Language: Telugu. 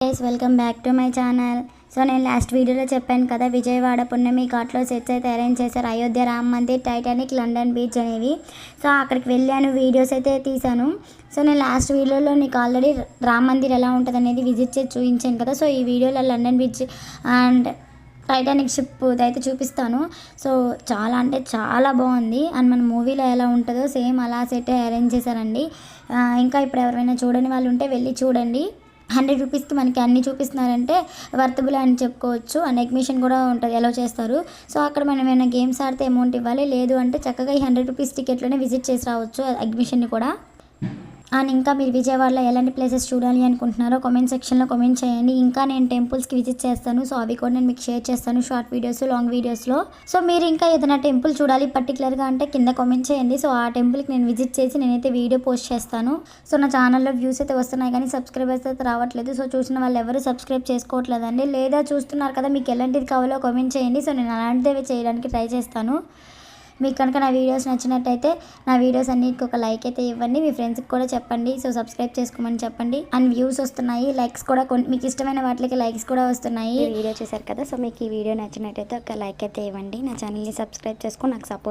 Guys welcome back to my channel. So నేను లాస్ట్ వీడియోలో చెప్పాను కదా, విజయవాడ పున్నమి ఘాట్లో సెట్స్ అయితే అరేంజ్ చేశారు. Ayodhya, Ram Mandir, Titanic, London beach అనేవి. సో అక్కడికి వెళ్ళాను, వీడియోస్ అయితే తీశాను. సో నేను లాస్ట్ వీడియోలో నీకు ఆల్రెడీ రామ్ మందిర్ ఎలా ఉంటుంది అనేది విజిట్ చేసి చూపించాను కదా. సో ఈ వీడియోలో London beach and Titanic ship అయితే చూపిస్తాను. సో చాలా అంటే చాలా బాగుంది. అండ్ మన మూవీలో ఎలా ఉంటుందో సేమ్ అలా సెట్ అరేంజ్ చేశారండి. ఇంకా ఇప్పుడు ఎవరైనా చూడని వాళ్ళు ఉంటే వెళ్ళి చూడండి. 100 రూపీస్కి మనకి అన్నీ చూపిస్తున్నారంటే వర్తబుల్ అని చెప్పుకోవచ్చు. అండ్ అడ్మిషన్ కూడా ఉంటుంది, ఎలా చేస్తారు. సో అక్కడ మనం ఏమైనా గేమ్స్ ఆడితే అమౌంట్ ఇవ్వాలి, లేదు అంటే చక్కగా ఈ 100 రూపీస్ టికెట్లోనే విజిట్ చేసి రావచ్చు అడ్మిషన్ని కూడా. అండ్ ఇంకా మీరు విజయవాడలో ఎలాంటి ప్లేసెస్ చూడాలి అనుకుంటున్నారో కామెంట్ సెక్షన్లో కామెంట్ చేయండి. ఇంకా నేను టెంపుల్స్కి విజిట్ చేస్తాను. సో అవి కూడా నేను మీకు షేర్ చేస్తాను షార్ట్ వీడియోస్, లాంగ్ వీడియోస్లో. సో మీరు ఇంకా ఏదైనా టెంపుల్ చూడాలి పర్టికులర్గా అంటే కింద కామెంట్ చేయండి. సో ఆ టెంపుల్కి నేను విజిట్ చేసి నేనైతే వీడియో పోస్ట్ చేస్తాను. సో నా ఛానల్లో వ్యూస్ అయితే వస్తున్నాయి కానీ సబ్స్క్రైబర్స్ అయితే రావట్లేదు. సో చూసిన వాళ్ళు ఎవరు సబ్స్క్రైబ్ చేసుకోవట్లేదండి. లేదా చూస్తున్నారు కదా, మీకు ఎలాంటిది కావాలో కామెంట్ చేయండి. సో నేను అలాంటివి చేయడానికి ట్రై చేస్తాను. మీకు కనుక నా వీడియోస్ నచ్చినట్టయితే నా వీడియోస్ అన్నిటికి ఒక లైక్ అయితే ఇవ్వండి. మీ ఫ్రెండ్స్కి కూడా చెప్పండి. సో సబ్స్క్రైబ్ చేసుకోమని చెప్పండి. అండ్ వ్యూస్ వస్తున్నాయి, లైక్స్ కూడా మీకు ఇష్టమైన వాటికి లైక్స్ కూడా వస్తున్నాయి. వీడియో చేశారు కదా, సో మీకు ఈ వీడియో నచ్చినట్టయితే ఒక లైక్ అయితే ఇవ్వండి. నా ఛానల్ని సబ్స్క్రైబ్ చేసుకొని నాకు సపోర్ట్